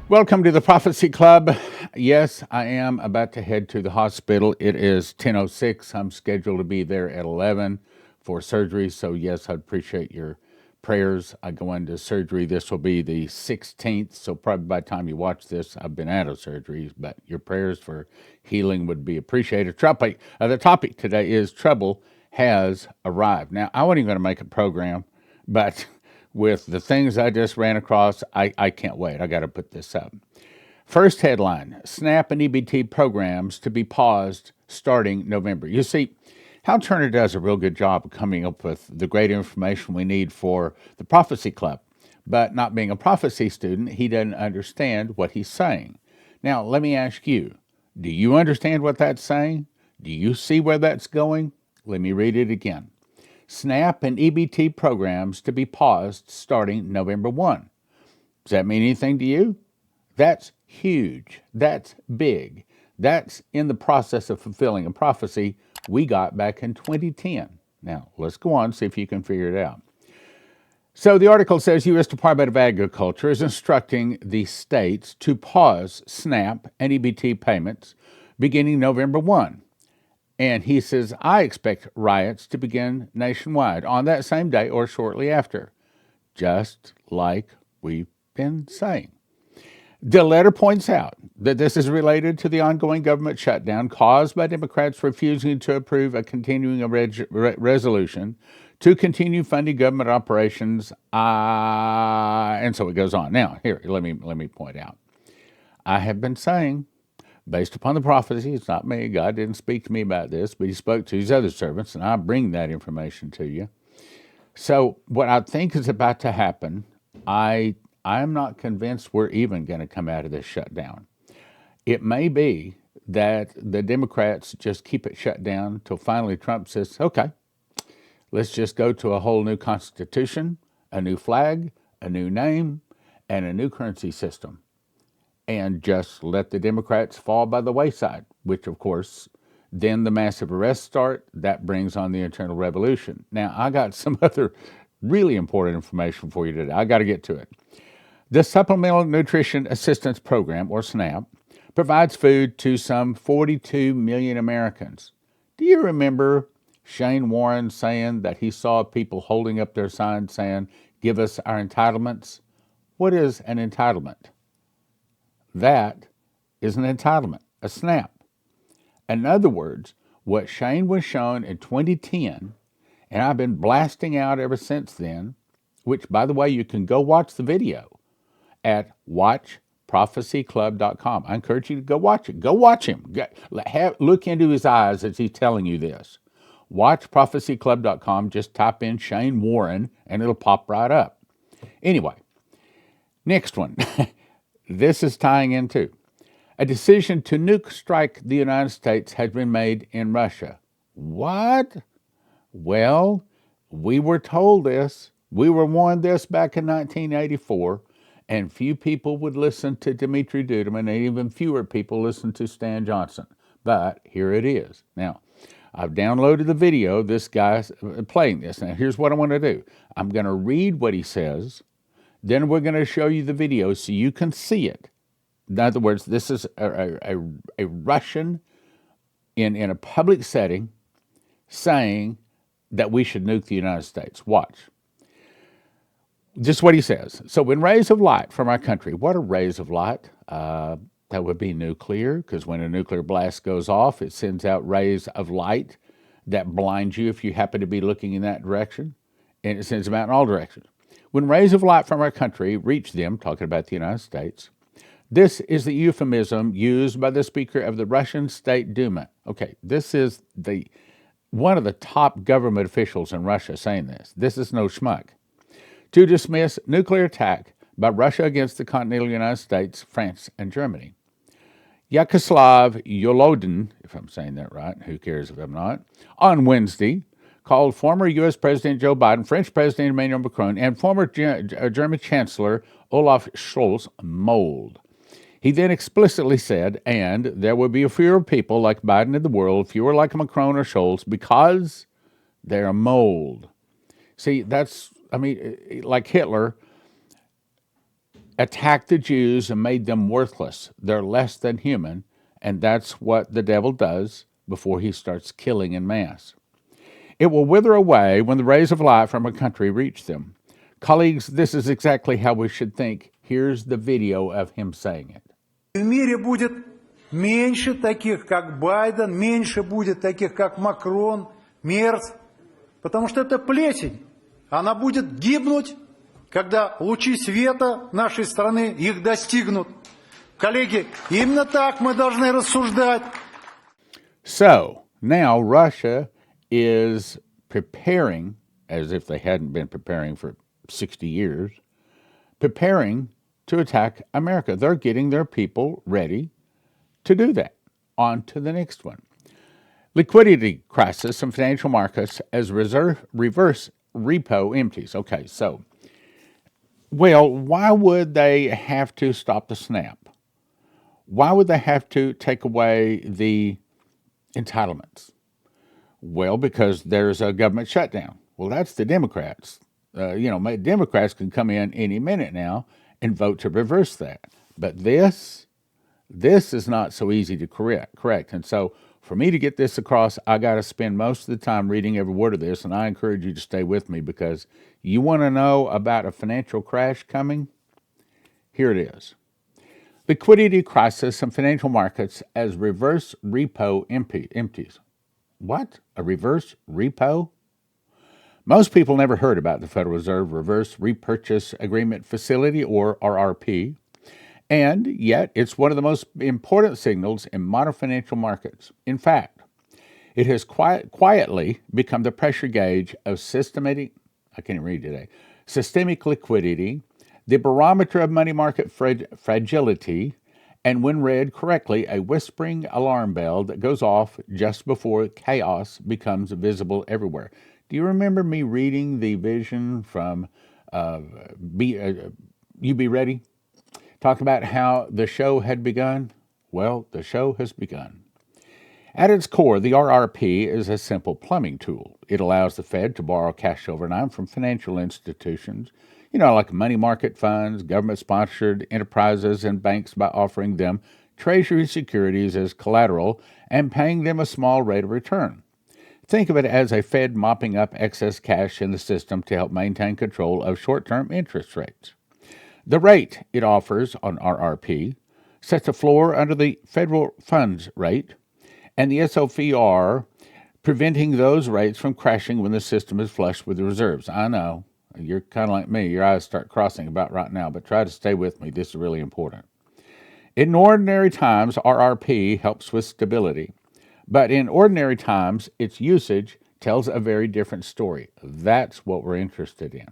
Welcome to the Prophecy Club. Yes, I am about to head to the hospital. It is 10:06. I'm scheduled to be there at 11 for surgery. So yes, I'd appreciate your prayers. I go into surgery. This will be the 16th. So probably by the time you watch this, I've been out of surgeries. But your prayers for healing would be appreciated. The topic today is trouble has arrived. Now, I wasn't even going to make a program, but with the things I just ran across, I can't wait. I got to put this up. First headline, SNAP and EBT programs to be paused starting November. You see, Hal Turner does a real good job of coming up with the great information we need for the Prophecy Club. But not being a prophecy student, he doesn't understand what he's saying. Now, let me ask you, do you understand what that's saying? Do you see where that's going? Let me read it again. SNAP and EBT programs to be paused starting November 1. Does that mean anything to you? That's huge. That's big. That's in the process of fulfilling a prophecy we got back in 2010. Now, let's go on, see if you can figure it out. So the article says U.S. Department of Agriculture is instructing the states to pause SNAP and EBT payments beginning November 1. And he says, I expect riots to begin nationwide on that same day or shortly after, just like we've been saying. The letter points out that this is related to the ongoing government shutdown caused by Democrats refusing to approve a continuing resolution to continue funding government operations. And so it goes on. Now, here, let me point out. I have been saying, based upon the prophecy, it's not me, God didn't speak to me about this, but he spoke to his other servants, and I bring that information to you. So what I think is about to happen, I am not convinced we're even going to come out of this shutdown. It may be that the Democrats just keep it shut down until finally Trump says, okay, let's just go to a whole new constitution, a new flag, a new name, and a new currency system. And just let the Democrats fall by the wayside, which, of course, then the massive arrests start. That brings on the internal revolution. Now, I got some other really important information for you today. I got to get to it. The Supplemental Nutrition Assistance Program, or SNAP, provides food to some 42 million Americans. Do you remember Shane Warren saying that he saw people holding up their signs saying, give us our entitlements? What is an entitlement? That is an entitlement, a SNAP. In other words, what Shane was shown in 2010, and I've been blasting out ever since then, which, by the way, you can go watch the video at watchprophecyclub.com. I encourage you to go watch it. Go watch him. Look into his eyes as he's telling you this. Watchprophecyclub.com. Just type in Shane Warren, and it'll pop right up. Anyway, next one. This is tying into a decision to nuke-strike the United States has been made in Russia. What? Well, we were told this. We were warned this back in 1984, and few people would listen to Dimitri Duduman, and even fewer people listened to Stan Johnson. But here it is. Now, I've downloaded the video. This guy's playing this. Now, here's what I want to do. I'm going to read what he says. Then we're going to show you the video so you can see it. In other words, this is a Russian in a public setting saying that we should nuke the United States. Watch. Just what he says. So when rays of light from our country, what are rays of light? That would be nuclear, because when a nuclear blast goes off, it sends out rays of light that blind you if you happen to be looking in that direction, and it sends them out in all directions. When rays of light from our country reach them, talking about the United States, this is the euphemism used by the Speaker of the Russian State Duma. Okay, this is one of the top government officials in Russia saying this. This is no schmuck. To dismiss nuclear attack by Russia against the continental United States, France, and Germany. Yakoslav Volodin, if I'm saying that right, who cares if I'm not, on Wednesday, called former U.S. President Joe Biden, French President Emmanuel Macron, and former German Chancellor Olaf Scholz mold. He then explicitly said, and there will be fewer people like Biden in the world, fewer like Macron or Scholz, because they're mold. See, like Hitler, attacked the Jews and made them worthless. They're less than human, and that's what the devil does before he starts killing en masse. It will wither away when the rays of light from a country reach them. Colleagues, this is exactly how we should think. Here's the video of him saying it. В мире будет меньше таких, как Байден, меньше будет таких, как Макрон, Мерц, потому что это плесень. Она будет гибнуть, когда лучи света нашей страны их достигнут. Коллеги, именно так мы должны рассуждать. So, now Russia is preparing, as if they hadn't been preparing for 60 years, preparing to attack America. They're getting their people ready to do that. On to the next one. Liquidity crisis in financial markets as reverse repo empties. Okay, so, well, why would they have to stop the snap? Why would they have to take away the entitlements? Well, because there's a government shutdown. Well, that's the Democrats. Democrats can come in any minute now and vote to reverse that. But this is not so easy to correct. And so for me to get this across, I got to spend most of the time reading every word of this, and I encourage you to stay with me because you want to know about a financial crash coming? Here it is. Liquidity crisis in financial markets as reverse repo empties. What? A reverse repo? Most people never heard about the Federal Reserve Reverse Repurchase Agreement Facility, or RRP, and yet it's one of the most important signals in modern financial markets. In fact, it has quietly become the pressure gauge of systemic liquidity, the barometer of money market fragility, and when read correctly, a whispering alarm bell that goes off just before chaos becomes visible everywhere. Do you remember me reading the vision from You Be Ready? Talk about how the show had begun? Well, the show has begun. At its core, the RRP is a simple plumbing tool. It allows the Fed to borrow cash overnight from financial institutions, like money market funds, government-sponsored enterprises, and banks by offering them Treasury securities as collateral and paying them a small rate of return. Think of it as a Fed mopping up excess cash in the system to help maintain control of short-term interest rates. The rate it offers on RRP sets a floor under the federal funds rate and the SOFR, preventing those rates from crashing when the system is flush with the reserves. I know, you're kind of like me. Your eyes start crossing about right now, but try to stay with me. This is really important. In ordinary times, RRP helps with stability. But in ordinary times, its usage tells a very different story. That's what we're interested in.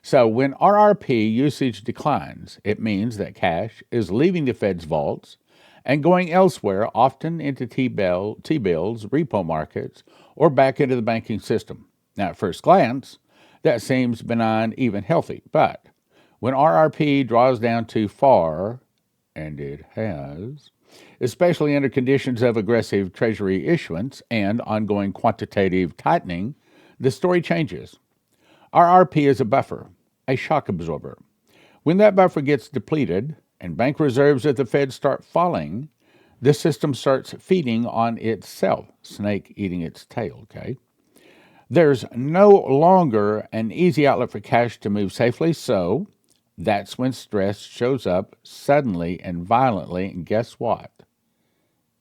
So when RRP usage declines, it means that cash is leaving the Fed's vaults and going elsewhere, often into T-bills, repo markets, or back into the banking system. Now, at first glance, that seems benign, even healthy. But when RRP draws down too far, and it has, especially under conditions of aggressive Treasury issuance and ongoing quantitative tightening, the story changes. RRP is a buffer, a shock absorber. When that buffer gets depleted and bank reserves at the Fed start falling, the system starts feeding on itself, snake eating its tail, okay? There's no longer an easy outlet for cash to move safely, so that's when stress shows up suddenly and violently, and guess what?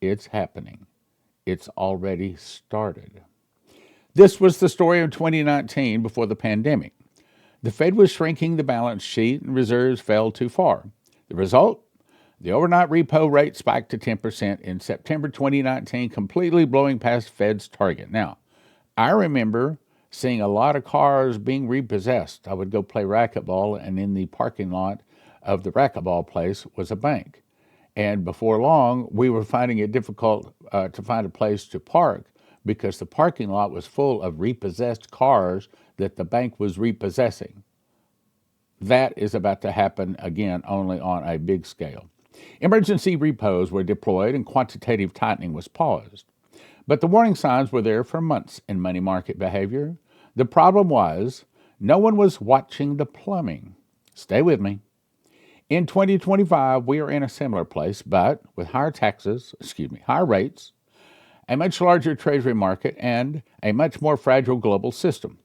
It's happening. It's already started. This was the story of 2019 before the pandemic. The Fed was shrinking the balance sheet and reserves fell too far. The result? The overnight repo rate spiked to 10% in September 2019, completely blowing past Fed's target. Now, I remember seeing a lot of cars being repossessed. I would go play racquetball, and in the parking lot of the racquetball place was a bank. And before long, we were finding it difficult to find a place to park because the parking lot was full of repossessed cars that the bank was repossessing. That is about to happen again, only on a big scale. Emergency repos were deployed and quantitative tightening was paused. But the warning signs were there for months in money market behavior. The problem was no one was watching the plumbing. Stay with me. In 2025, we are in a similar place, but with higher rates, a much larger treasury market, and a much more fragile global system.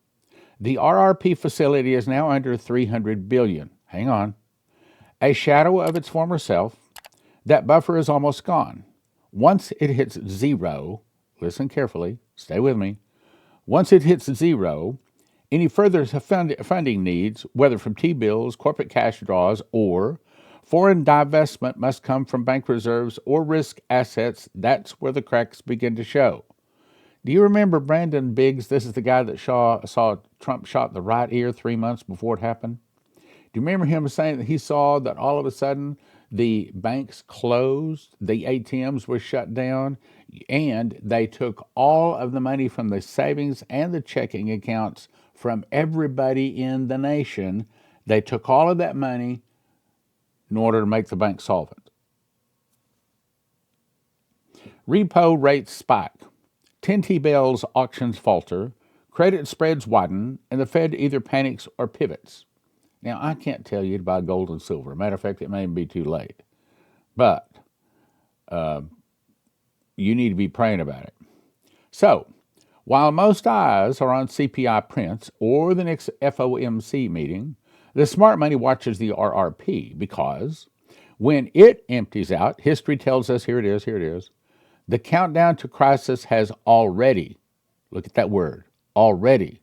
The RRP facility is now under $300 billion. Hang on. A shadow of its former self. That buffer is almost gone. Once it hits zero, listen carefully, stay with me. Once it hits zero, any further funding needs, whether from T-bills, corporate cash draws, or foreign divestment, must come from bank reserves or risk assets. That's where the cracks begin to show. Do you remember Brandon Biggs? This is the guy that saw Trump shot the right ear 3 months before it happened. Do you remember him saying that he saw that all of a sudden the banks closed, the ATMs were shut down, and they took all of the money from the savings and the checking accounts from everybody in the nation? They took all of that money in order to make the bank solvent. Repo rates spike. 10 T-bills auctions falter, credit spreads widen, and the Fed either panics or pivots. Now, I can't tell you to buy gold and silver. Matter of fact, it may be too late. But you need to be praying about it. So, while most eyes are on CPI prints or the next FOMC meeting, the smart money watches the RRP because when it empties out, history tells us, here it is, the countdown to crisis has already, look at that word, already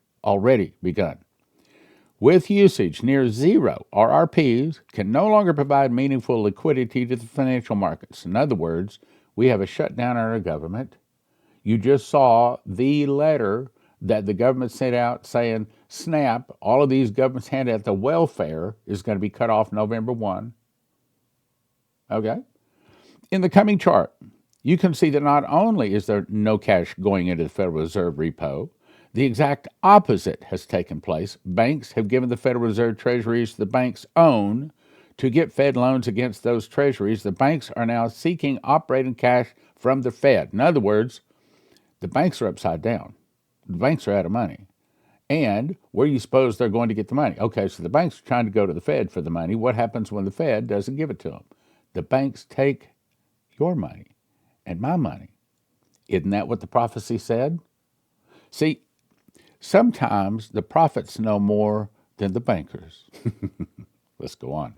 begun. With usage near zero, RRPs can no longer provide meaningful liquidity to the financial markets. In other words, we have a shutdown in our government. You just saw the letter that the government sent out saying, snap, all of these governments hand out the welfare is going to be cut off November 1. Okay? In the coming chart, you can see that not only is there no cash going into the Federal Reserve repo, the exact opposite has taken place. Banks have given the Federal Reserve treasuries the banks own to get Fed loans against those treasuries. The banks are now seeking operating cash from the Fed. In other words, the banks are upside down. The banks are out of money. And where do you suppose they're going to get the money? Okay, so the banks are trying to go to the Fed for the money. What happens when the Fed doesn't give it to them? The banks take your money and my money. Isn't that what the prophecy said? See, sometimes the prophets know more than the bankers. Let's go on.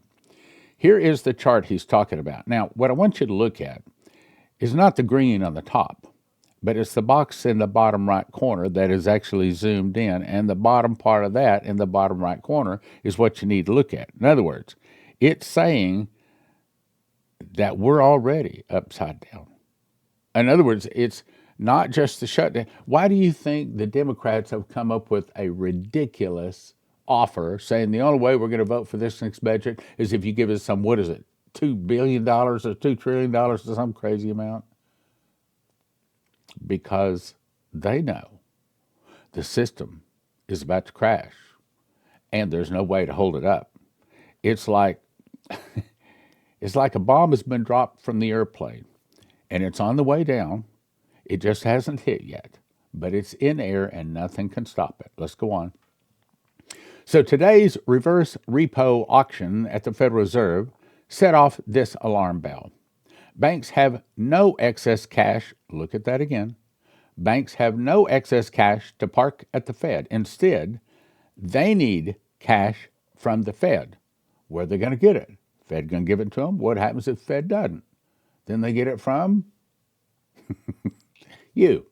Here is the chart he's talking about. Now, what I want you to look at is not the green on the top, but it's the box in the bottom right corner that is actually zoomed in, and the bottom part of that in the bottom right corner is what you need to look at. In other words, it's saying that we're already upside down. In other words, it's not just the shutdown. Why do you think the Democrats have come up with a ridiculous offer saying the only way we're going to vote for this next budget is if you give us some, what is it, $2 billion or $2 trillion or some crazy amount? Because they know the system is about to crash and there's no way to hold it up. It's like a bomb has been dropped from the airplane and it's on the way down. It just hasn't hit yet, but it's in air and nothing can stop it. Let's go on. So today's reverse repo auction at the Federal Reserve set off this alarm bell. Banks have no excess cash. Look at that again. Banks have no excess cash to park at the Fed. Instead, they need cash from the Fed. Where are they going to get it? Fed going to give it to them? What happens if the Fed doesn't? Then they get it from you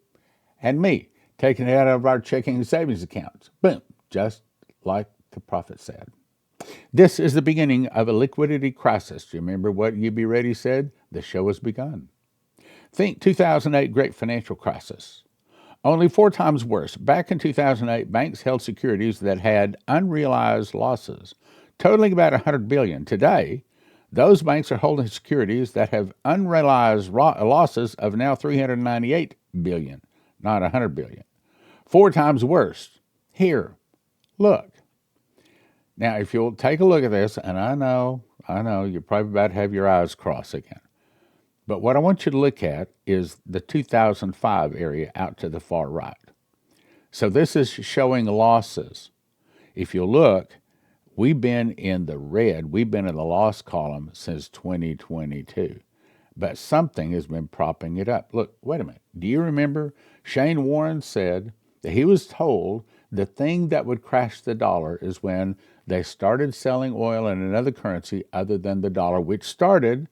and me, taking it out of our checking and savings accounts. Boom, just like the prophet said. This is the beginning of a liquidity crisis. Do you remember what You Be Ready said? The show has begun. Think 2008 great financial crisis. Only 4 times worse. Back in 2008, banks held securities that had unrealized losses, totaling about $100 billion. Today, those banks are holding securities that have unrealized losses of now $398 billion, not $100 billion. 4 times worse. Here, look. Now, if you'll take a look at this, and I know, you're probably about to have your eyes cross again. But what I want you to look at is the 2005 area out to the far right. So this is showing losses. If you look, We've been in the red. We've been in the loss column since 2022. But something has been propping it up. Look, wait a minute. Do you remember Shane Warren said that he was told the thing that would crash the dollar is when they started selling oil in another currency other than the dollar, which started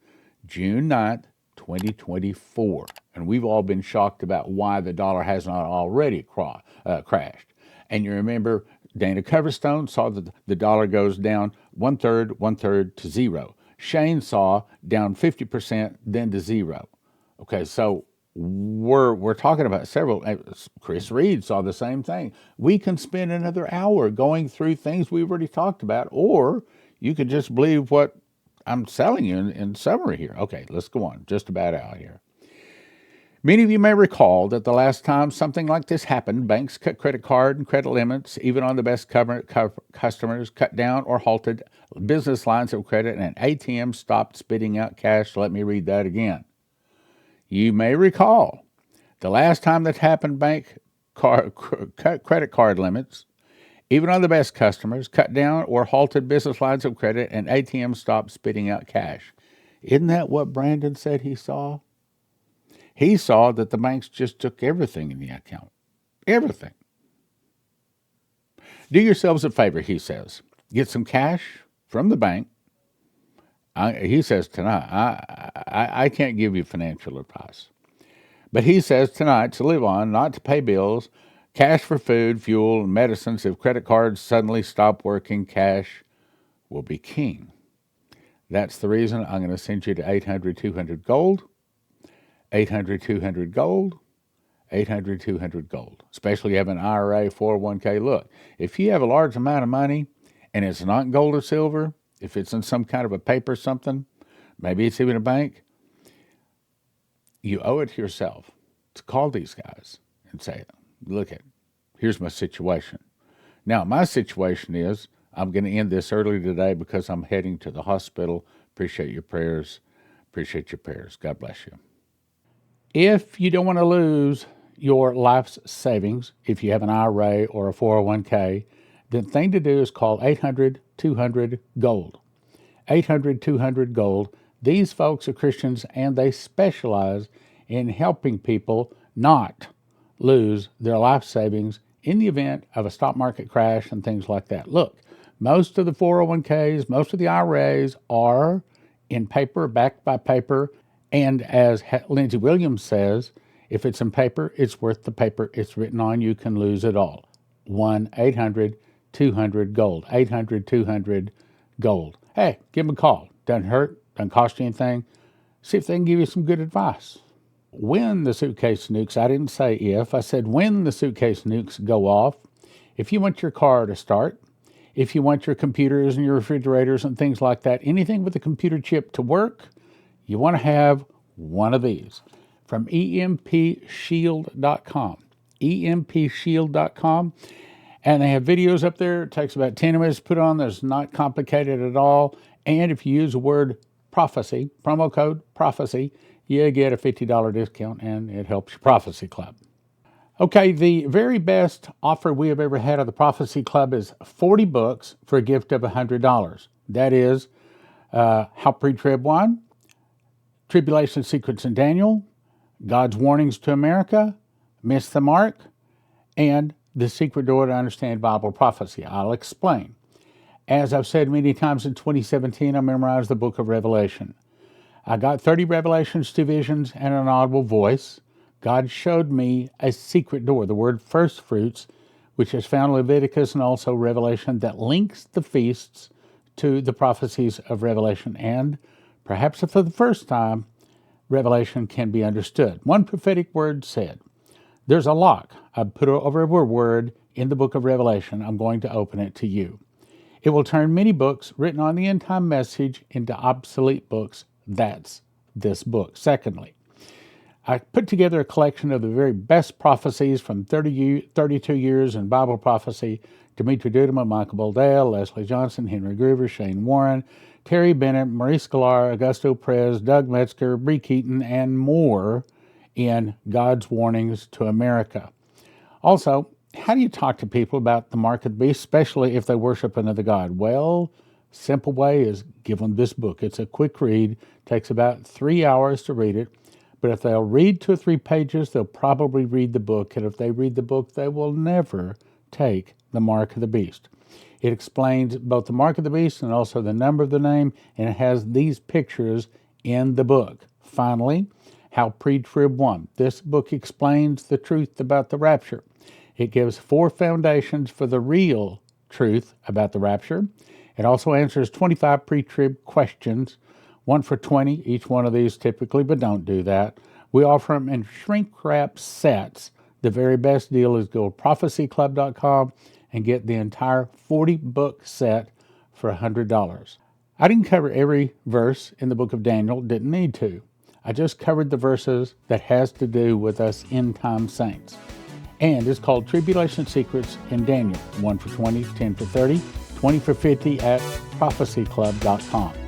June 9th, 2024. And we've all been shocked about why the dollar has not already crashed. And you remember Dana Coverstone saw that the dollar goes down one third to zero. Shane saw down 50%, then to zero. Okay, so we're talking about several. Chris Reed saw the same thing. We can spend another hour going through things we've already talked about, or you could just believe what I'm selling you in summary here. Okay, let's go on. Just about out here. Many of you may recall that the last time something like this happened, banks cut credit card and credit limits, even on the best customers, cut down or halted business lines of credit, and ATMs stopped spitting out cash. Let me read that again. You may recall the last time that happened, cut credit card limits, even on the best customers, cut down or halted business lines of credit, and ATMs stopped spitting out cash. Isn't that what Brandon said he saw? He saw that the banks just took everything in the account. Everything. Do yourselves a favor, he says. Get some cash from the bank. He says tonight, I can't give you financial advice. But he says tonight to live on, not to pay bills, cash for food, fuel, and medicines. If credit cards suddenly stop working, cash will be king. That's the reason I'm going to send you to 800-200-GOLD. 800-200-GOLD, 800-200-GOLD, especially if you have an IRA, 401k. Look, if you have a large amount of money and it's not gold or silver, if it's in some kind of a paper something, maybe it's even a bank, you owe it to yourself to call these guys and say, look, here's my situation. Now, my situation is I'm going to end this early today because I'm heading to the hospital. Appreciate your prayers. Appreciate your prayers. God bless you. If you don't want to lose your life's savings, if you have an IRA or a 401k, the thing to do is call 800-200-GOLD. 800-200-GOLD. These folks are Christians and they specialize in helping people not lose their life savings in the event of a stock market crash and things like that. Look, most of the 401ks, most of the IRAs are in paper, backed by paper. And as Lindsey Williams says, if it's in paper, it's worth the paper it's written on. You can lose it all. 1-800-200-GOLD. 800-200-GOLD. Hey, give them a call. Doesn't hurt. Doesn't cost you anything. See if they can give you some good advice. When the suitcase nukes, I didn't say if, I said when the suitcase nukes go off, if you want your car to start, if you want your computers and your refrigerators and things like that, anything with a computer chip to work, you want to have one of these from EMPShield.com. EMPShield.com. And they have videos up there. It takes about 10 minutes to put on. It's not complicated at all. And if you use the word prophecy, promo code prophecy, you get a $50 discount and it helps your Prophecy Club. Okay, the very best offer we have ever had of the Prophecy Club is 40 books for a gift of $100. That is How Pre-Trib Won, Tribulation Secrets in Daniel, God's Warnings to America, Miss the Mark, and The Secret Door to Understand Bible Prophecy. I'll explain. As I've said many times in 2017, I memorized the book of Revelation. I got 30 revelations, 2 visions, and an audible voice. God showed me a secret door, the word first fruits, which is found in Leviticus and also Revelation, that links the feasts to the prophecies of Revelation. And perhaps for the first time, Revelation can be understood. One prophetic word said, there's a lock. I put over a word in the book of Revelation. I'm going to open it to you. It will turn many books written on the end-time message into obsolete books. That's this book. Secondly, I put together a collection of the very best prophecies from 32 years in Bible prophecy. Dimitri Duduman, Michael Boldale, Leslie Johnson, Henry Gruver, Shane Warren, Terry Bennett, Maurice Sklar, Augusto Perez, Doug Metzger, Bree Keaton, and more in God's Warnings to America. Also, How do you talk to people about the mark of the beast, especially if they worship another god? Well, simple way is give them this book. It's a quick read, takes about 3 hours to read it, but if they'll read 2 or 3 pages, they'll probably read the book, and if they read the book, they will never take the mark of the beast. It explains both the mark of the beast and also the number of the name, and it has these pictures in the book. Finally, how pre-trib won. This book explains the truth about the rapture. It gives 4 foundations for the real truth about the rapture. It also answers 25 pre-trib questions, 1 for $20, each one of these typically, but don't do that. We offer them in shrink-wrap sets. The very best deal is go to prophecyclub.com and get the entire 40-book set for $100. I didn't cover every verse in the book of Daniel, didn't need to. I just covered the verses that has to do with us end-time saints. And it's called Tribulation Secrets in Daniel, 1 for $20, 10 for $30, 20 for $50 at prophecyclub.com.